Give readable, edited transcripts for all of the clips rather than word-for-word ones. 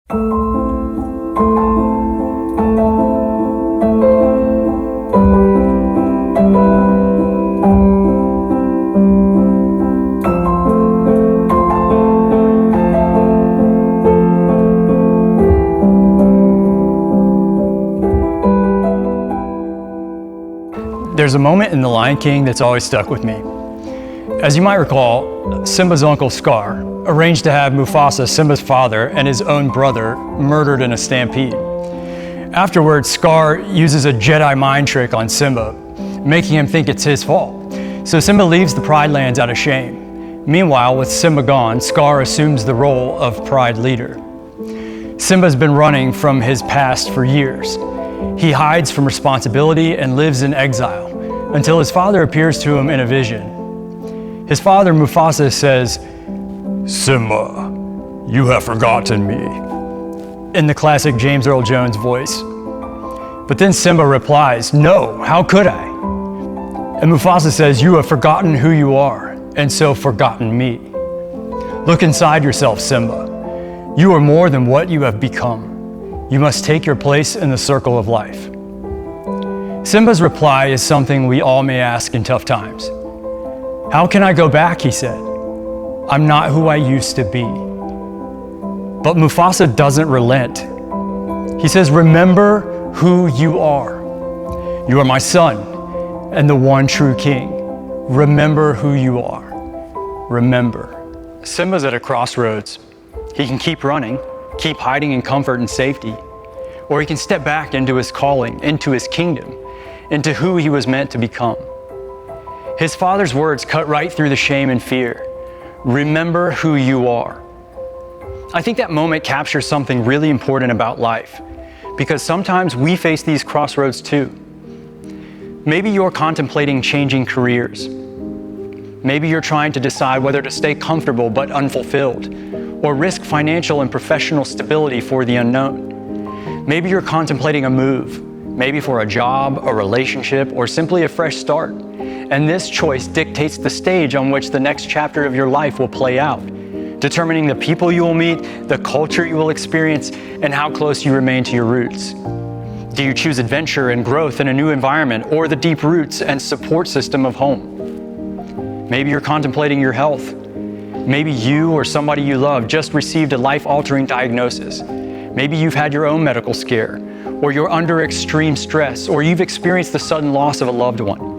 There's a moment in The Lion King that's always stuck with me. As you might recall, Simba's uncle Scar arranged to have Mufasa, Simba's father, and his own brother murdered in a stampede. Afterwards, Scar uses a Jedi mind trick on Simba, making him think it's his fault. So Simba leaves the Pride Lands out of shame. Meanwhile, with Simba gone, Scar assumes the role of Pride leader. Simba's been running from his past for years. He hides from responsibility and lives in exile until his father appears to him in a vision. His father, Mufasa, says, "Simba, you have forgotten me," in the classic James Earl Jones voice. But then Simba replies, "No, how could I?" And Mufasa says, "You have forgotten who you are, and so forgotten me. Look inside yourself, Simba. You are more than what you have become. You must take your place in the circle of life." Simba's reply is something we all may ask in tough times. "How can I go back?" he said. "I'm not who I used to be." But Mufasa doesn't relent. He says, "Remember who you are. You are my son and the one true king. Remember who you are. Remember." Simba's at a crossroads. He can keep running, keep hiding in comfort and safety, or he can step back into his calling, into his kingdom, into who he was meant to become. His father's words cut right through the shame and fear. Remember who you are. I think that moment captures something really important about life, because sometimes we face these crossroads too. Maybe you're contemplating changing careers. Maybe you're trying to decide whether to stay comfortable but unfulfilled, or risk financial and professional stability for the unknown. Maybe you're contemplating a move, maybe for a job, a relationship, or simply a fresh start. And this choice dictates the stage on which the next chapter of your life will play out, determining the people you will meet, the culture you will experience, and how close you remain to your roots. Do you choose adventure and growth in a new environment, or the deep roots and support system of home? Maybe you're contemplating your health. Maybe you or somebody you love just received a life-altering diagnosis. Maybe you've had your own medical scare, or you're under extreme stress, or you've experienced the sudden loss of a loved one.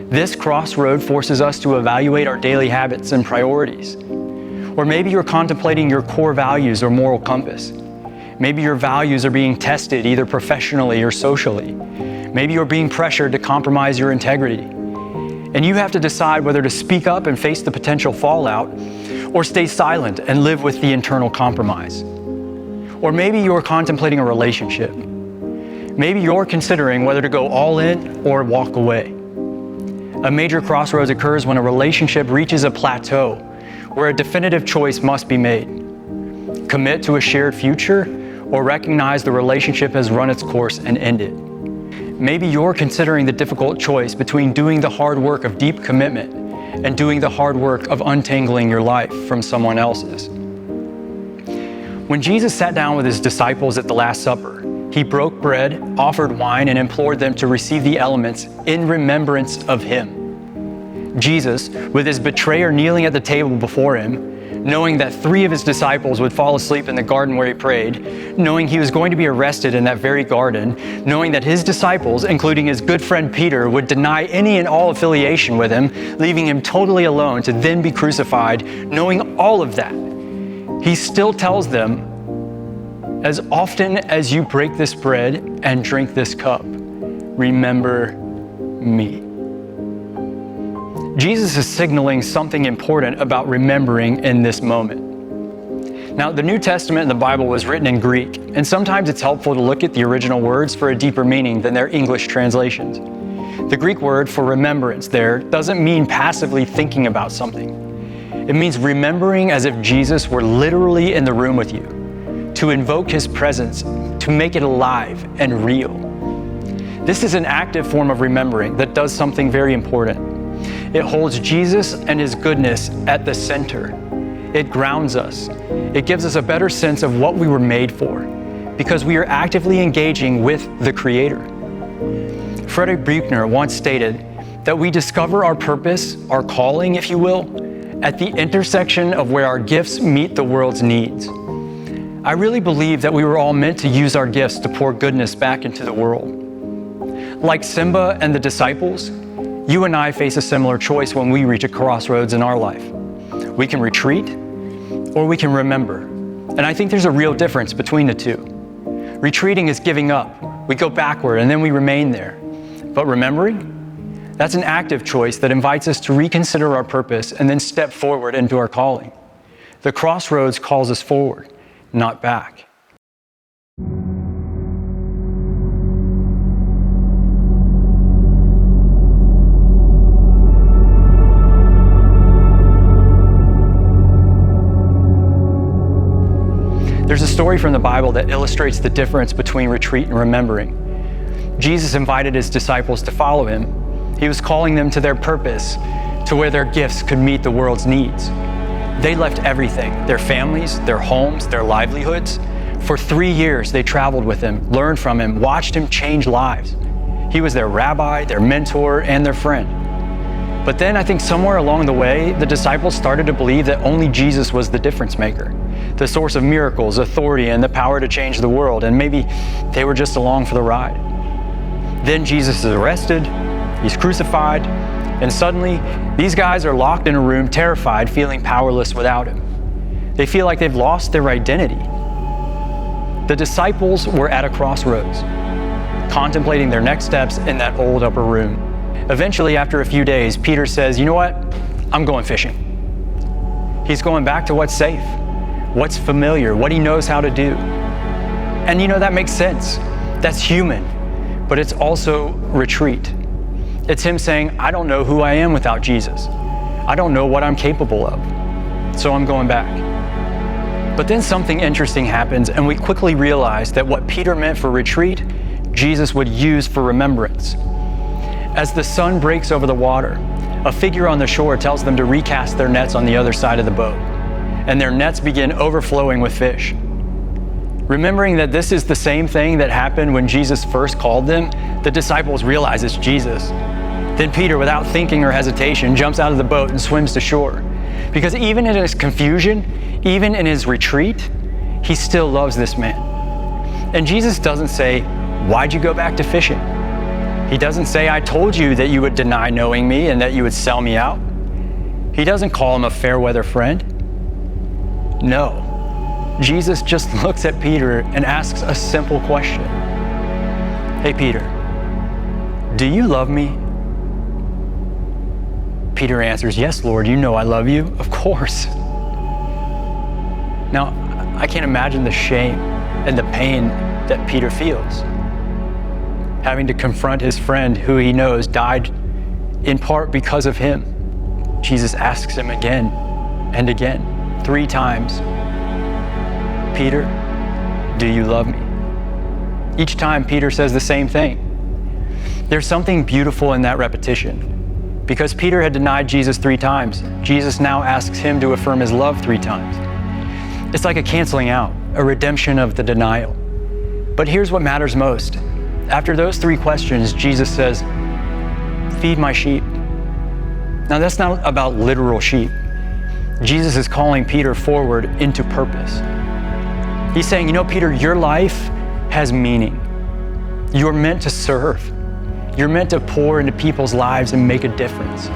This crossroad forces us to evaluate our daily habits and priorities. Or maybe you're contemplating your core values or moral compass. Maybe your values are being tested either professionally or socially. Maybe you're being pressured to compromise your integrity. And you have to decide whether to speak up and face the potential fallout, or stay silent and live with the internal compromise. Or maybe you're contemplating a relationship. Maybe you're considering whether to go all in or walk away. A major crossroads occurs when a relationship reaches a plateau where a definitive choice must be made. Commit to a shared future, or recognize the relationship has run its course and ended. Maybe you're considering the difficult choice between doing the hard work of deep commitment and doing the hard work of untangling your life from someone else's. When Jesus sat down with his disciples at the Last Supper, he broke bread, offered wine, and implored them to receive the elements in remembrance of him. Jesus, with his betrayer kneeling at the table before him, knowing that 3 of his disciples would fall asleep in the garden where he prayed, knowing he was going to be arrested in that very garden, knowing that his disciples, including his good friend Peter, would deny any and all affiliation with him, leaving him totally alone to then be crucified, knowing all of that, he still tells them, "As often as you break this bread and drink this cup, remember me." Jesus is signaling something important about remembering in this moment. Now, the New Testament in the Bible was written in Greek, and sometimes it's helpful to look at the original words for a deeper meaning than their English translations. The Greek word for remembrance there doesn't mean passively thinking about something. It means remembering as if Jesus were literally in the room with you, to invoke his presence, to make it alive and real. This is an active form of remembering that does something very important. It holds Jesus and his goodness at the center. It grounds us. It gives us a better sense of what we were made for, because we are actively engaging with the Creator. Frederick Buechner once stated that we discover our purpose, our calling, if you will, at the intersection of where our gifts meet the world's needs. I really believe that we were all meant to use our gifts to pour goodness back into the world. Like Simba and the disciples, you and I face a similar choice when we reach a crossroads in our life. We can retreat, or we can remember. And I think there's a real difference between the two. Retreating is giving up. We go backward and then we remain there. But remembering, that's an active choice that invites us to reconsider our purpose and then step forward into our calling. The crossroads calls us forward, not back. There's a story from the Bible that illustrates the difference between retreat and remembering. Jesus invited his disciples to follow him. He was calling them to their purpose, to where their gifts could meet the world's needs. They left everything, their families, their homes, their livelihoods. For 3 years, they traveled with him, learned from him, watched him change lives. He was their rabbi, their mentor, and their friend. But then I think somewhere along the way, the disciples started to believe that only Jesus was the difference maker, the source of miracles, authority, and the power to change the world, and maybe they were just along for the ride. Then Jesus is arrested, he's crucified, and suddenly these guys are locked in a room, terrified, feeling powerless without him. They feel like they've lost their identity. The disciples were at a crossroads, contemplating their next steps in that old upper room. Eventually, after a few days, Peter says, "You know what? I'm going fishing." He's going back to what's safe, what's familiar, what he knows how to do. And that makes sense. That's human, but it's also retreat. It's him saying, I don't know who I am without Jesus. I don't know what I'm capable of, so I'm going back. But then something interesting happens, and we quickly realize that what Peter meant for retreat, Jesus would use for remembrance. As the sun breaks over the water, a figure on the shore tells them to recast their nets on the other side of the boat, and their nets begin overflowing with fish. Remembering that this is the same thing that happened when Jesus first called them, the disciples realize it's Jesus. Then Peter, without thinking or hesitation, jumps out of the boat and swims to shore. Because even in his confusion, even in his retreat, he still loves this man. And Jesus doesn't say, "Why'd you go back to fishing?" He doesn't say, "I told you that you would deny knowing me and that you would sell me out." He doesn't call him a fair weather friend. No. Jesus just looks at Peter and asks a simple question. "Hey, Peter, do you love me?" Peter answers, "Yes, Lord, you know I love you." Of course. Now, I can't imagine the shame and the pain that Peter feels, having to confront his friend who he knows died in part because of him. Jesus asks him again and again, 3 times, "Peter, do you love me?" Each time Peter says the same thing. There's something beautiful in that repetition. Because Peter had denied Jesus 3 times, Jesus now asks him to affirm his love 3 times. It's like a canceling out, a redemption of the denial. But here's what matters most. After those 3 questions, Jesus says, "Feed my sheep." Now that's not about literal sheep. Jesus is calling Peter forward into purpose. He's saying, Peter, your life has meaning. You're meant to serve. You're meant to pour into people's lives and make a difference.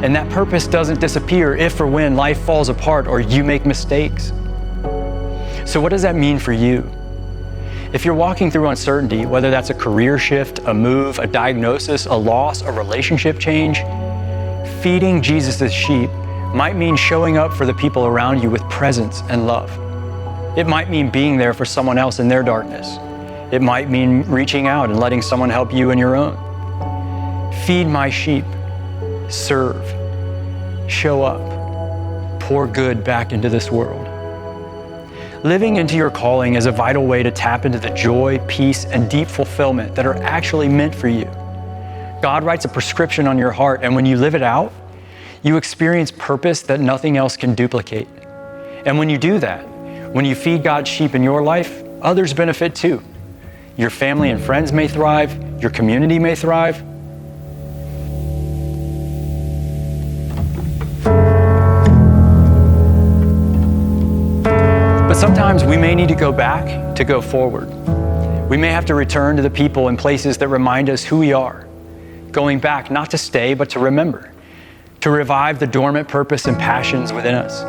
And that purpose doesn't disappear if or when life falls apart or you make mistakes. So what does that mean for you? If you're walking through uncertainty, whether that's a career shift, a move, a diagnosis, a loss, a relationship change, feeding Jesus' sheep might mean showing up for the people around you with presence and love. It might mean being there for someone else in their darkness. It might mean reaching out and letting someone help you in your own. Feed my sheep. Serve. Show up. Pour good back into this world. Living into your calling is a vital way to tap into the joy, peace, and deep fulfillment that are actually meant for you. God writes a prescription on your heart, and when you live it out, you experience purpose that nothing else can duplicate. And when you do that, when you feed God's sheep in your life, others benefit too. Your family and friends may thrive, your community may thrive. But sometimes we may need to go back to go forward. We may have to return to the people and places that remind us who we are. Going back, not to stay, but to remember. To revive the dormant purpose and passions within us,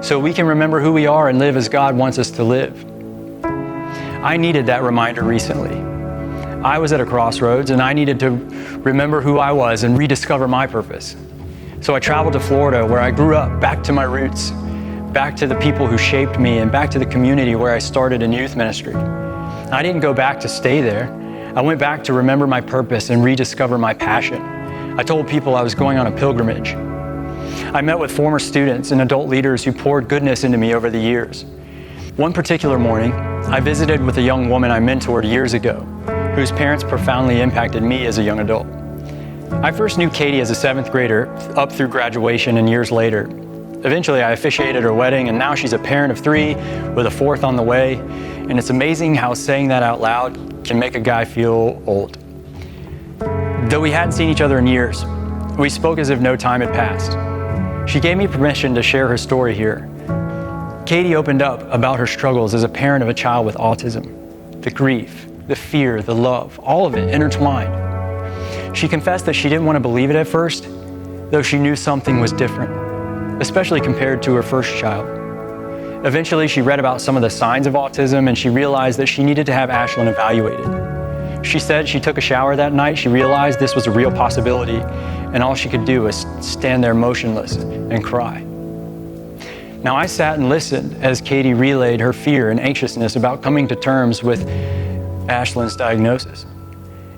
so we can remember who we are and live as God wants us to live. I needed that reminder recently. I was at a crossroads and I needed to remember who I was and rediscover my purpose. So I traveled to Florida, where I grew up, back to my roots, back to the people who shaped me, and back to the community where I started in youth ministry. I didn't go back to stay there. I went back to remember my purpose and rediscover my passion. I told people I was going on a pilgrimage. I met with former students and adult leaders who poured goodness into me over the years. One particular morning, I visited with a young woman I mentored years ago, whose parents profoundly impacted me as a young adult. I first knew Katie as a 7th grader, up through graduation and years later. Eventually, I officiated her wedding, and now she's a parent of 3 with a 4th on the way. And it's amazing how saying that out loud can make a guy feel old. Though we hadn't seen each other in years, we spoke as if no time had passed. She gave me permission to share her story here. Katie opened up about her struggles as a parent of a child with autism, the grief, the fear, the love, all of it intertwined. She confessed that she didn't want to believe it at first, though she knew something was different, especially compared to her first child. Eventually, she read about some of the signs of autism, and she realized that she needed to have Ashlyn evaluated. She said she took a shower that night. She realized this was a real possibility, and all she could do was stand there motionless and cry. Now, I sat and listened as Katie relayed her fear and anxiousness about coming to terms with Ashlyn's diagnosis,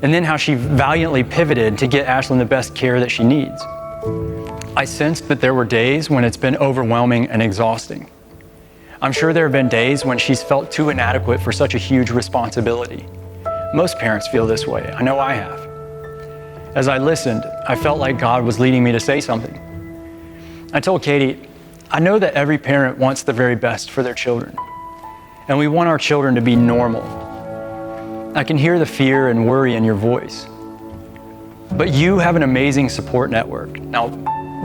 and then how she valiantly pivoted to get Ashlyn the best care that she needs. I sensed that there were days when it's been overwhelming and exhausting. I'm sure there have been days when she's felt too inadequate for such a huge responsibility. Most parents feel this way. I know I have. As I listened, I felt like God was leading me to say something. I told Katie, I know that every parent wants the very best for their children, and we want our children to be normal. I can hear the fear and worry in your voice. But you have an amazing support network. Now,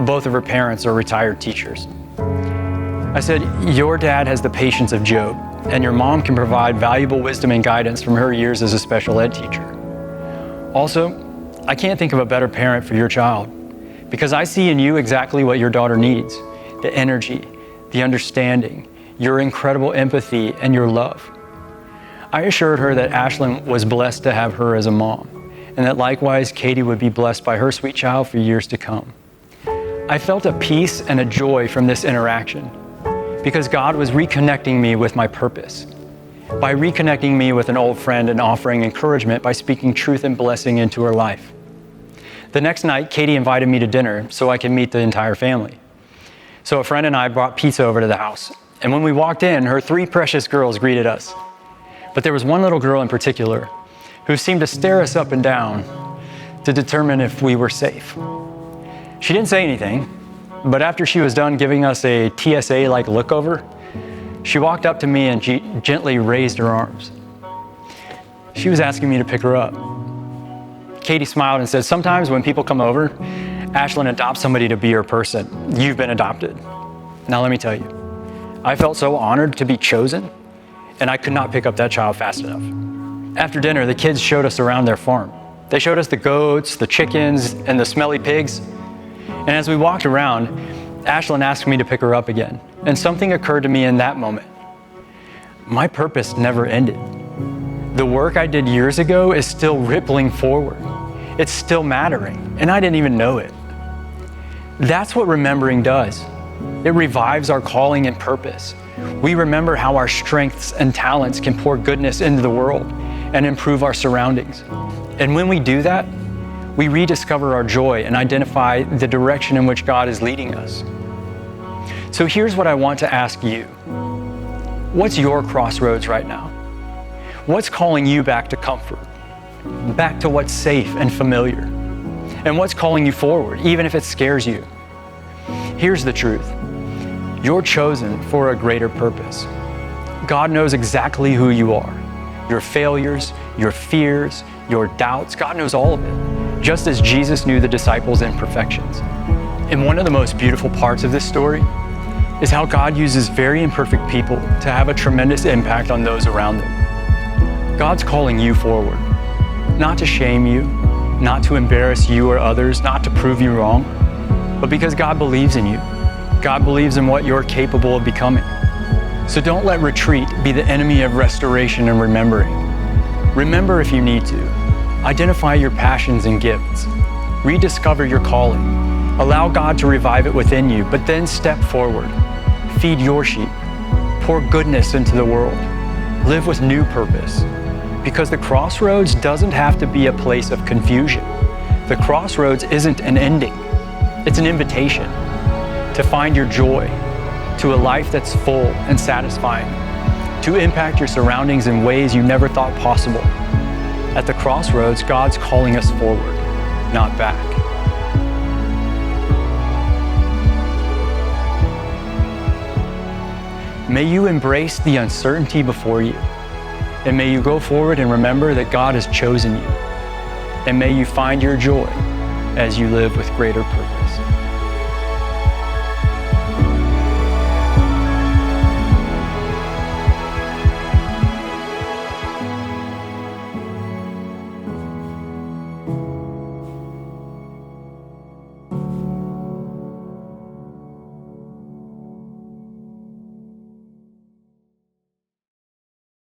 both of her parents are retired teachers. I said, your dad has the patience of Job, and your mom can provide valuable wisdom and guidance from her years as a special ed teacher. Also, I can't think of a better parent for your child, because I see in you exactly what your daughter needs: the energy, the understanding, your incredible empathy, and your love. I assured her that Ashlyn was blessed to have her as a mom, and that likewise Katie would be blessed by her sweet child for years to come. I felt a peace and a joy from this interaction, because God was reconnecting me with my purpose, by reconnecting me with an old friend and offering encouragement by speaking truth and blessing into her life. The next night, Katie invited me to dinner so I could meet the entire family. So a friend and I brought pizza over to the house, and when we walked in, her 3 precious girls greeted us. But there was one little girl in particular who seemed to stare us up and down to determine if we were safe. She didn't say anything, but after she was done giving us a TSA-like look over, she walked up to me and she gently raised her arms. She was asking me to pick her up. Katie smiled and said, sometimes when people come over, Ashlyn adopts somebody to be her person. You've been adopted. Now let me tell you, I felt so honored to be chosen, and I could not pick up that child fast enough. After dinner, the kids showed us around their farm. They showed us the goats, the chickens, and the smelly pigs. And as we walked around, Ashlyn asked me to pick her up again. And something occurred to me in that moment. My purpose never ended. The work I did years ago is still rippling forward. It's still mattering, and I didn't even know it. That's what remembering does. It revives our calling and purpose. We remember how our strengths and talents can pour goodness into the world and improve our surroundings. And when we do that, we rediscover our joy and identify the direction in which God is leading us. So here's what I want to ask you. What's your crossroads right now? What's calling you back to comfort, back to what's safe and familiar? And what's calling you forward, even if it scares you? Here's the truth. You're chosen for a greater purpose. God knows exactly who you are. Your failures, your fears, your doubts, God knows all of it, just as Jesus knew the disciples' imperfections. And one of the most beautiful parts of this story is how God uses very imperfect people to have a tremendous impact on those around them. God's calling you forward, not to shame you, not to embarrass you or others, not to prove you wrong, but because God believes in you. God believes in what you're capable of becoming. So don't let retreat be the enemy of restoration and remembering. Remember if you need to. Identify your passions and gifts. Rediscover your calling. Allow God to revive it within you, but then step forward. Feed your sheep. Pour goodness into the world. Live with new purpose. Because the crossroads doesn't have to be a place of confusion. The crossroads isn't an ending. It's an invitation to find your joy, to a life that's full and satisfying, to impact your surroundings in ways you never thought possible. At the crossroads, God's calling us forward, not back. May you embrace the uncertainty before you, and may you go forward and remember that God has chosen you, and may you find your joy as you live with greater purpose.